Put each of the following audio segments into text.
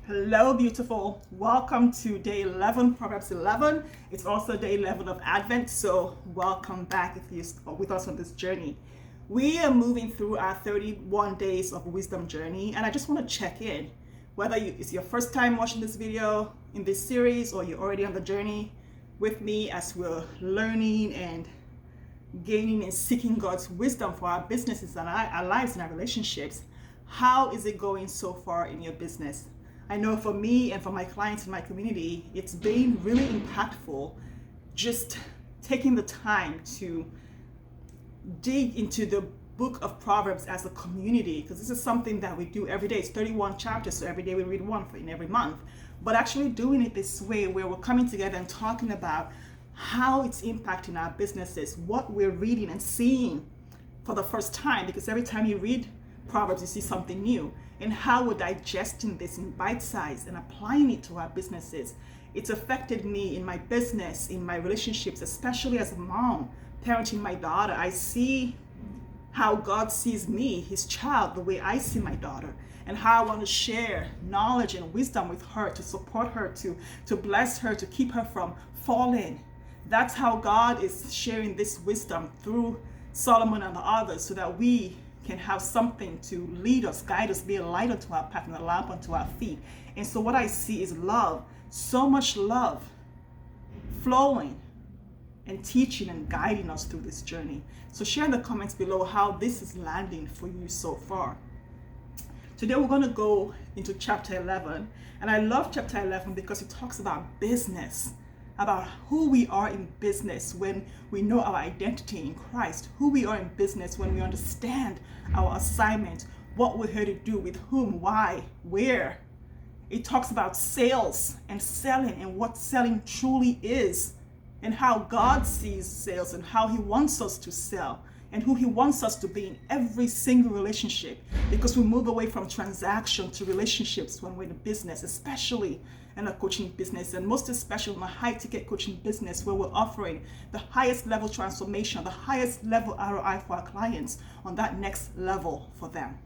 Hello, beautiful. Welcome to day 11, Proverbs 11. It's also day 11 of Advent, so welcome back if you're with us on this journey. We are moving through our 31 days of wisdom journey, and I just want to check in. Whether it's your first time watching this video in this series or you're already on the journey with me as we're learning and gaining and seeking God's wisdom for our businesses and our lives and our relationships, how is it going so far in your business? I know for me and for my clients in my community, it's been really impactful just taking the time to dig into the book of Proverbs as a community, because this is something that we do every day. It's 31 chapters, so every day we read one in every month. But actually doing it this way, where we're coming together and talking about how it's impacting our businesses, what we're reading and seeing for the first time, because every time you read Proverbs, you see something new, and how we're digesting this in bite size and applying it to our businesses. It's affected me in my business, in my relationships, especially as a mom, parenting my daughter. I see how God sees me, his child, the way I see my daughter, and how I want to share knowledge and wisdom with her to support her, to bless her, to keep her from falling. That's how God is sharing this wisdom through Solomon and the others, so that we can have something to lead us, guide us, be a light unto our path and a lamp unto our feet. And so what I see is love, so much love flowing and teaching and guiding us through this journey. So share in the comments below how this is landing for you so far. Today we're going to go into chapter 11, and I love chapter 11 because it talks about business, about who we are in business when we know our identity in Christ, who we are in business when we understand our assignment, what we're here to do, with whom, why, where. It talks about sales and selling and what selling truly is, and how God sees sales and how he wants us to sell and who he wants us to be in every single relationship, because we move away from transaction to relationships when we're in business, especially in a coaching business, and most especially in a high ticket coaching business where we're offering the highest level transformation, the highest level ROI for our clients on that next level for them.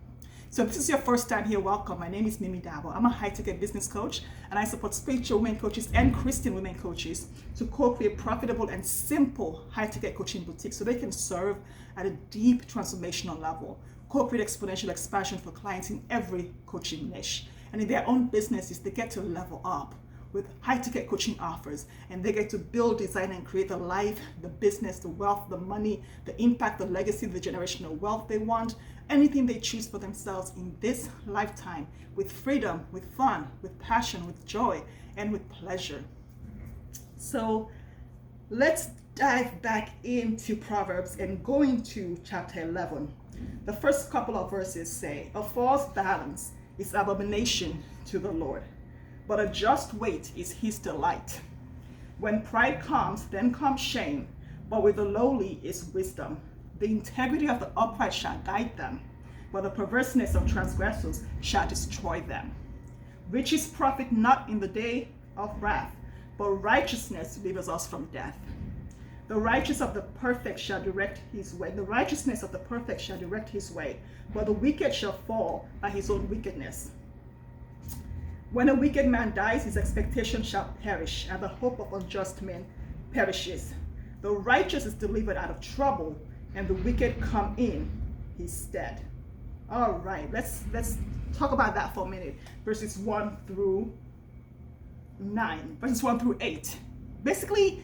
So if this is your first time here, welcome. My name is Mimidabo. I'm a high-ticket business coach, and I support spiritual women coaches and Christian women coaches to co-create profitable and simple high-ticket coaching boutiques so they can serve at a deep transformational level, co-create exponential expansion for clients in every coaching niche. And in their own businesses, they get to level up with high-ticket coaching offers, and they get to build, design, and create the life, the business, the wealth, the money, the impact, the legacy, the generational wealth they want, anything they choose for themselves in this lifetime, with freedom, with fun, with passion, with joy, and with pleasure. So let's dive back into Proverbs and go into chapter 11. The first couple of verses say, "A false balance is abomination to the Lord, but a just weight is his delight. When pride comes, then comes shame, but with the lowly is wisdom. The integrity of the upright shall guide them, but the perverseness of transgressors shall destroy them. Riches profit not in the day of wrath, but righteousness delivers us from death. The righteous of the perfect shall direct his way. The righteousness of the perfect shall direct his way, but the wicked shall fall by his own wickedness. When a wicked man dies, his expectation shall perish, and the hope of unjust men perishes. The righteous is delivered out of trouble, and the wicked come in his stead." All right, let's talk about that for a minute. Verses 1 through 9, verses 1 through 8. Basically,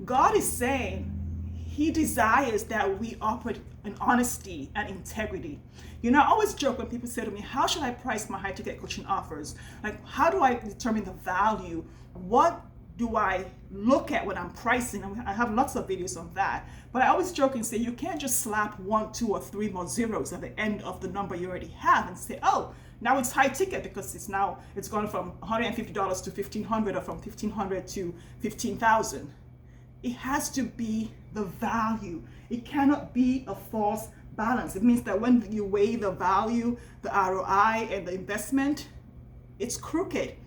God is saying he desires that we operate in honesty and integrity. You know, I always joke when people say to me, how should I price my high ticket coaching offers? Like, how do I determine the value? What do I look at when I'm pricing? And I have lots of videos on that. But I always joke and say, you can't just slap 1, 2, or 3 more zeros at the end of the number you already have and say, oh, now it's high ticket because it's gone from $150 to $1,500, or from $1,500 to $15,000. It has to be the value. It cannot be a false balance. It means that when you weigh the value, the ROI, and the investment, it's crooked.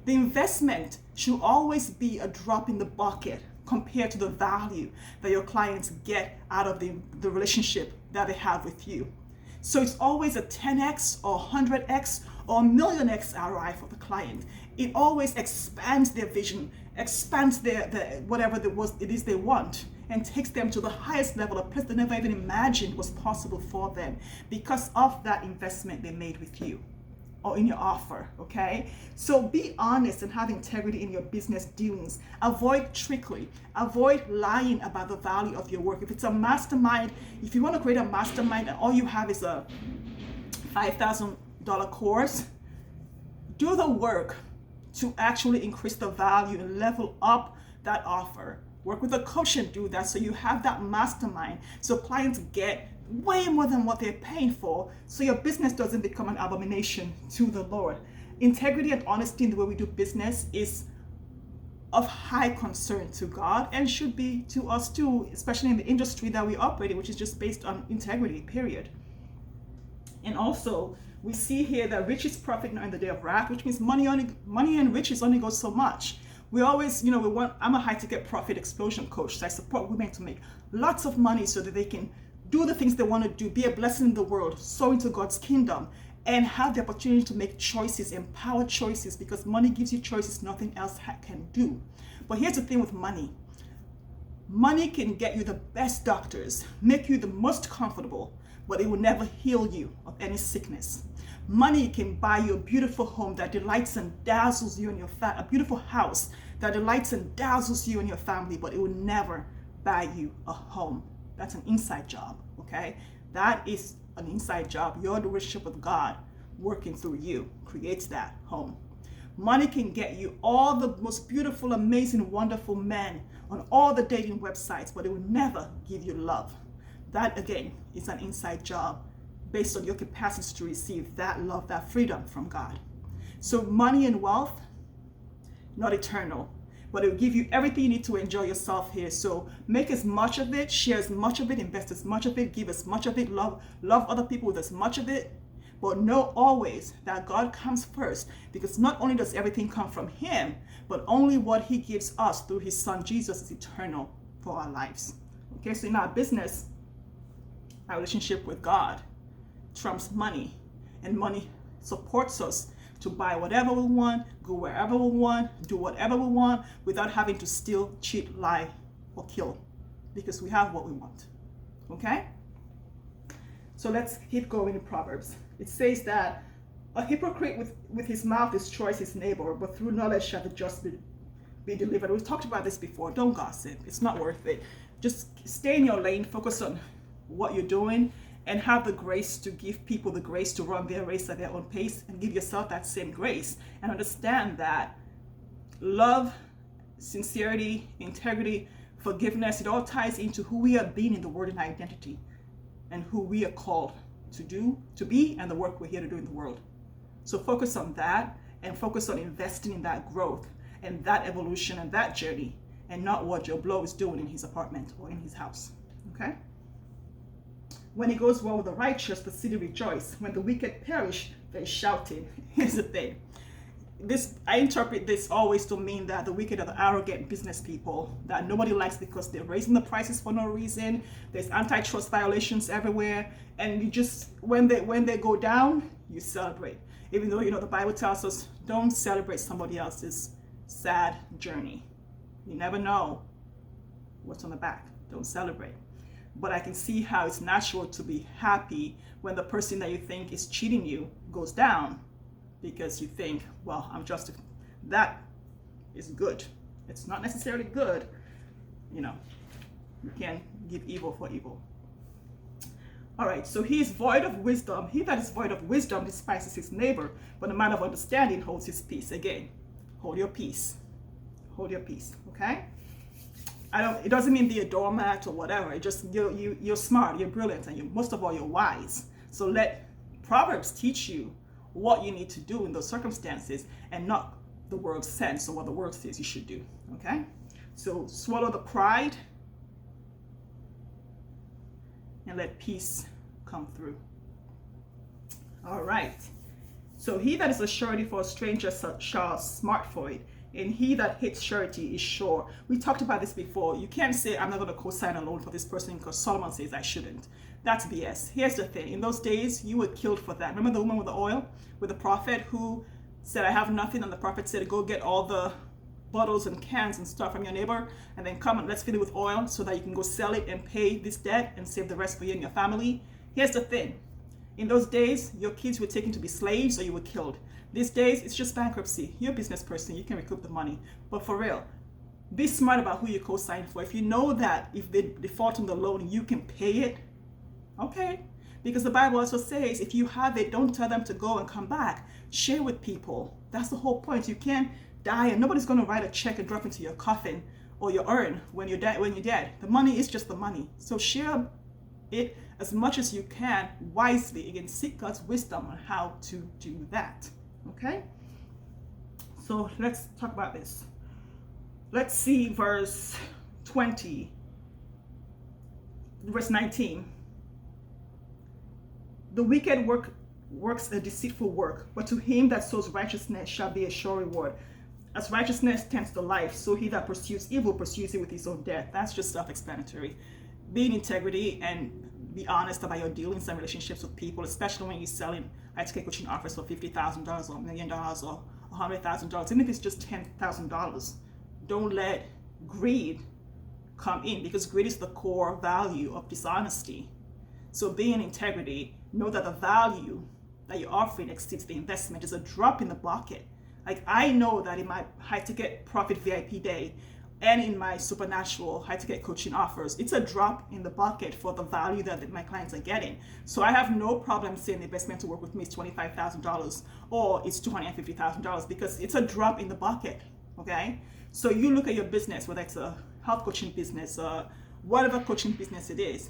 The investment should always be a drop in the bucket compared to the value that your clients get out of the relationship that they have with you. So it's always a 10x or 100x or million X ROI for the client. It always expands their vision, expands their whatever it is they want, and takes them to the highest level, a place they never even imagined was possible for them because of that investment they made with you or in your offer, okay? So be honest and have integrity in your business dealings. Avoid trickery. Avoid lying about the value of your work. If it's a mastermind, if you want to create a mastermind and all you have is a $5,000 course, do the work to actually increase the value and level up that offer. Work with a coach and do that so you have that mastermind so clients get way more than what they're paying for, so your business doesn't become an abomination to the Lord. Integrity and honesty in the way we do business is of high concern to God and should be to us too, especially in the industry that we operate in, which is just based on integrity, period. And also, we see here that riches profit not in the day of wrath, which means money and riches only go so much. We always, I'm a high ticket profit explosion coach, so I support women to make lots of money so that they can do the things they want to do, be a blessing in the world, sow into God's kingdom, and have the opportunity to make choices, empowered choices, because money gives you choices nothing else can do. But here's the thing with money. Money can get you the best doctors, make you the most comfortable, but it will never heal you of any sickness. Money can buy you a beautiful home that delights and dazzles you and your a beautiful house that delights and dazzles you and your family, but it will never buy you a home. That's an inside job, okay? That is an inside job. Your relationship with God working through you creates that home. Money can get you all the most beautiful, amazing, wonderful men on all the dating websites, but it will never give you love. That, again, is an inside job based on your capacity to receive that love, that freedom from God. So money and wealth, not eternal, but it will give you everything you need to enjoy yourself here. So make as much of it, share as much of it, invest as much of it, give as much of it, love other people with as much of it. But know always that God comes first, because not only does everything come from Him, but only what He gives us through His Son Jesus is eternal for our lives. Okay, so in our business, our relationship with God trumps money, and money supports us to buy whatever we want, go wherever we want, do whatever we want without having to steal, cheat, lie, or kill, because we have what we want. Okay? So let's keep going in Proverbs. It says that a hypocrite with his mouth destroys his neighbor, but through knowledge shall the just be delivered. We've talked about this before. Don't gossip. It's not worth it. Just stay in your lane, focus on what you're doing, and have the grace to give people the grace to run their race at their own pace, and give yourself that same grace, and understand that love, sincerity, integrity, forgiveness, it all ties into who we are being in the world and identity, and who we are called to be, and the work we're here to do in the world. So focus on that, and focus on investing in that growth and that evolution and that journey, and not what Joe Blow is doing in his apartment or in his house. Okay? When it goes well with the righteous, the city rejoices. When the wicked perish, they shouting. Here's the thing. I interpret this always to mean that the wicked are the arrogant business people that nobody likes because they're raising the prices for no reason. There's antitrust violations everywhere, and you just when they go down, you celebrate. Even though the Bible tells us don't celebrate somebody else's sad journey. You never know what's on the back. Don't celebrate. But I can see how it's natural to be happy when the person that you think is cheating you goes down, because you think, well, I'm just, that is good. It's not necessarily good. You can't give evil for evil. All right, so he is void of wisdom. He that is void of wisdom despises his neighbor, but the man of understanding holds his peace. Again, hold your peace. Hold your peace, okay? It doesn't mean be a doormat or whatever. It just, you're smart, you're brilliant, and most of all, you're wise. So let Proverbs teach you what you need to do in those circumstances, and not the world's sense or what the world says you should do, okay? So swallow the pride and let peace come through. All right. So he that is a surety for a stranger shall smart for it. and he that hates surety is sure. We talked about this before. You can't say, I'm not going to co-sign a loan for this person because Solomon says I shouldn't. That's BS. Here's the thing. In those days, you were killed for that. Remember the woman with the oil, with the prophet who said, I have nothing, and the prophet said, go get all the bottles and cans and stuff from your neighbor, and then come and let's fill it with oil so that you can go sell it and pay this debt and save the rest for you and your family. Here's the thing. In those days, your kids were taken to be slaves or you were killed. These days, it's just bankruptcy. You're a business person, you can recoup the money. But for real, be smart about who you co-sign for. If you know that if they default on the loan, you can pay it, okay. Because the Bible also says, if you have it, don't tell them to go and come back. Share with people. That's the whole point. You can't die and nobody's going to write a check and drop into your coffin or your urn when you're dead. The money is just the money. So share it as much as you can wisely. Again, seek God's wisdom on how to do that. Okay? So let's talk about this. Let's see verse 20, verse 19. The wicked works a deceitful work, but to him that sows righteousness shall be a sure reward. As righteousness tends to life, so he that pursues evil pursues it with his own death. That's just self-explanatory. Be in integrity and be honest about your dealings and relationships with people, especially when you're selling high-ticket coaching offers for $50,000 or $1 million or $100,000, even if it's just $10,000. Don't let greed come in, because greed is the core value of dishonesty. So be in integrity. Know that the value that you're offering exceeds the investment. It's a drop in the bucket. Like, I know that in my high-ticket profit VIP day and in my supernatural high-ticket coaching offers, it's a drop in the bucket for the value that my clients are getting. So I have no problem saying the investment to work with me is $25,000 or it's $250,000, because it's a drop in the bucket, okay? So you look at your business, whether it's a health coaching business, whatever coaching business it is,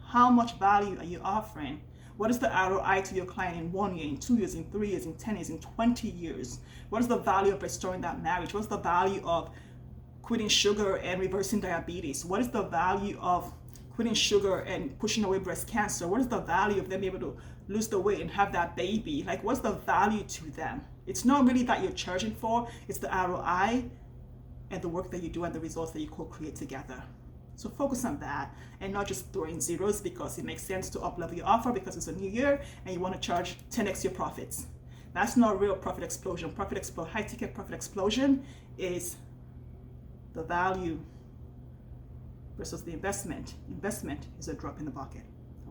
how much value are you offering? What is the ROI to your client in 1 year, in 2 years, in 3 years, in 10 years, in 20 years? What is the value of restoring that marriage? What's the value of quitting sugar and reversing diabetes? What is the value of quitting sugar and pushing away breast cancer? What is the value of them being able to lose the weight and have that baby? Like, what's the value to them? It's not really that you're charging for, it's the ROI and the work that you do and the results that you co-create together. So focus on that and not just throwing zeros because it makes sense to up-level your offer because it's a new year and you want to charge 10x your profits. That's not real profit explosion. High-ticket profit explosion is the value versus the investment. Investment is a drop in the bucket,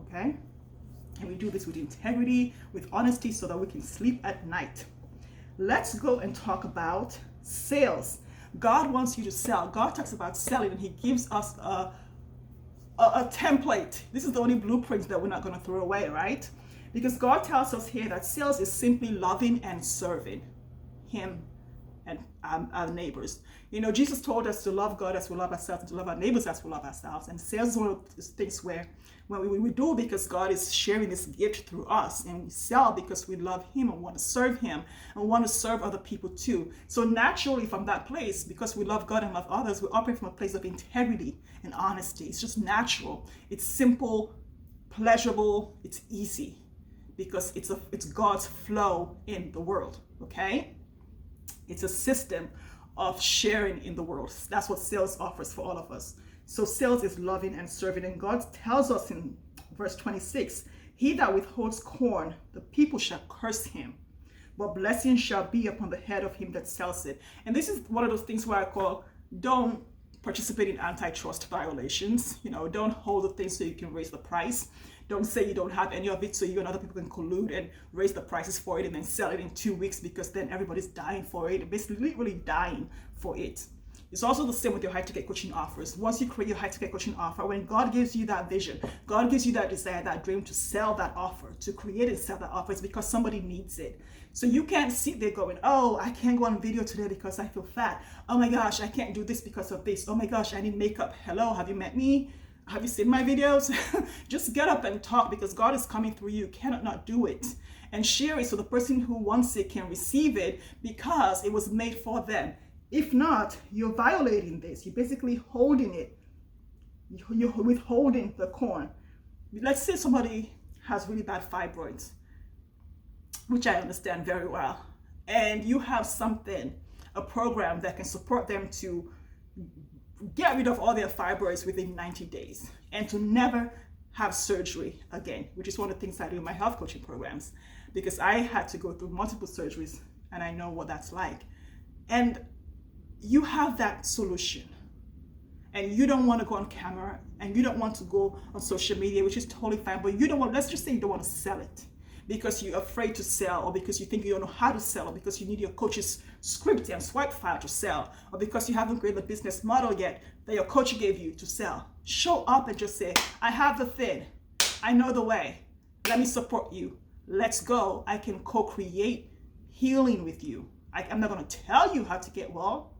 okay? And we do this with integrity, with honesty, so that we can sleep at night. Let's go and talk about sales. God wants you to sell. God talks about selling, and he gives us a template. This is the only blueprint that we're not going to throw away, right? Because God tells us here that sales is simply loving and serving him and our neighbors. You know, Jesus told us to love God as we love ourselves and to love our neighbors as we love ourselves. And sales is one of those things where we do because God is sharing this gift through us, and we sell because we love him and want to serve him and want to serve other people too. So naturally from that place, because we love God and love others, we operate from a place of integrity and honesty. It's just natural. It's simple, pleasurable, it's easy because it's God's flow in the world, okay? It's a system of sharing in the world. That's what sales offers for all of us. So sales is loving and serving. And God tells us in verse 26, he that withholds corn, the people shall curse him, but blessing shall be upon the head of him that sells it. And this is one of those things where I call, don't participate in antitrust violations. You know, don't hold the thing so you can raise the price. Don't say you don't have any of it so you and other people can collude and raise the prices for it and then sell it in 2 weeks, because then everybody's dying for it, basically literally dying for it. It's also the same with your high-ticket coaching offers. Once you create your high-ticket coaching offer, when God gives you that vision, God gives you that desire, that dream to sell that offer, to create and sell that offer, it's because somebody needs it. So you can't sit there going, oh, I can't go on video today because I feel fat. Oh my gosh, I can't do this because of this. Oh my gosh, I need makeup. Hello, have you met me? Have you seen my videos? Just get up and talk, because God is coming through you. You cannot not do it. And share it so the person who wants it can receive it, because it was made for them. If not, you're violating this. You're basically holding it. You're withholding the corn. Let's say somebody has really bad fibroids, which I understand very well, and you have something, a program that can support them to get rid of all their fibroids within 90 days and to never have surgery again, which is one of the things I do in my health coaching programs, because I had to go through multiple surgeries and I know what that's like. And you have that solution. And you don't want to go on camera and you don't want to go on social media, which is totally fine, but you don't want, let's just say you don't want to sell it because you're afraid to sell, or because you think you don't know how to sell, or because you need your coach's script and swipe file to sell, or because you haven't created the business model yet that your coach gave you to sell. Show up and just say, I have the thing. I know the way. Let me support you. Let's go. I can co-create healing with you. I'm not going to tell you how to get well.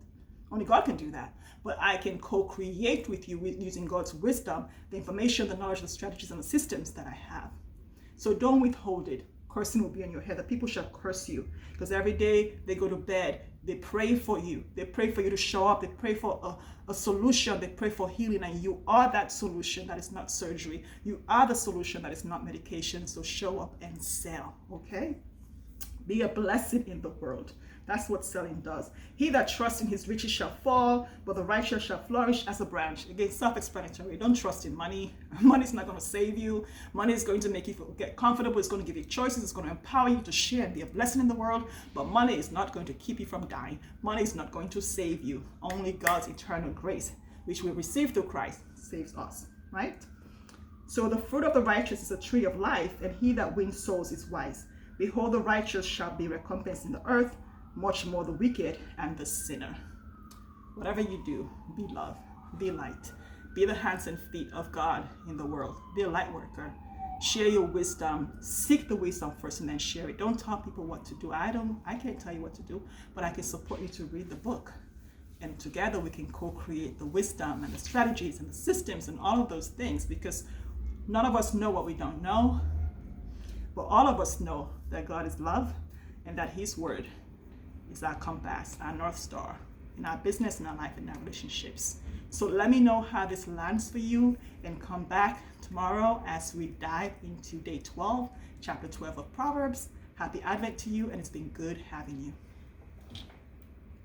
Only God can do that. But I can co-create with you using God's wisdom, the information, the knowledge, the strategies, and the systems that I have. So don't withhold it. Cursing will be in your head. The people shall curse you because every day they go to bed, they pray for you. They pray for you to show up. They pray for a solution. They pray for healing. And you are that solution that is not surgery. You are the solution that is not medication. So show up and sell, okay? Be a blessing in the world. That's what selling does. He that trusts in his riches shall fall, but the righteous shall flourish as a branch. Again, self-explanatory. Don't trust in money. Money is not going to save you. Money is going to make you get comfortable. It's going to give you choices. It's going to empower you to share and be a blessing in the world. But money is not going to keep you from dying. Money is not going to save you. Only God's eternal grace, which we receive through Christ, saves us, right? So the fruit of the righteous is a tree of life, and he that wins souls is wise. Behold, the righteous shall be recompensed in the earth, much more the wicked and the sinner. Whatever you do, be love, be light, be the hands and feet of God in the world. Be a light worker. Share your wisdom. Seek the wisdom first and then share it. Don't tell people what to do. I can't tell you what to do, but I can support you to read the book. And together we can co-create the wisdom and the strategies and the systems and all of those things, because none of us know what we don't know, but all of us know that God is love and that his word is our compass, our North Star in our business, in our life, in our relationships. So let me know how this lands for you, and come back tomorrow as we dive into day 12, chapter 12 of Proverbs. Happy Advent to you, and it's been good having you.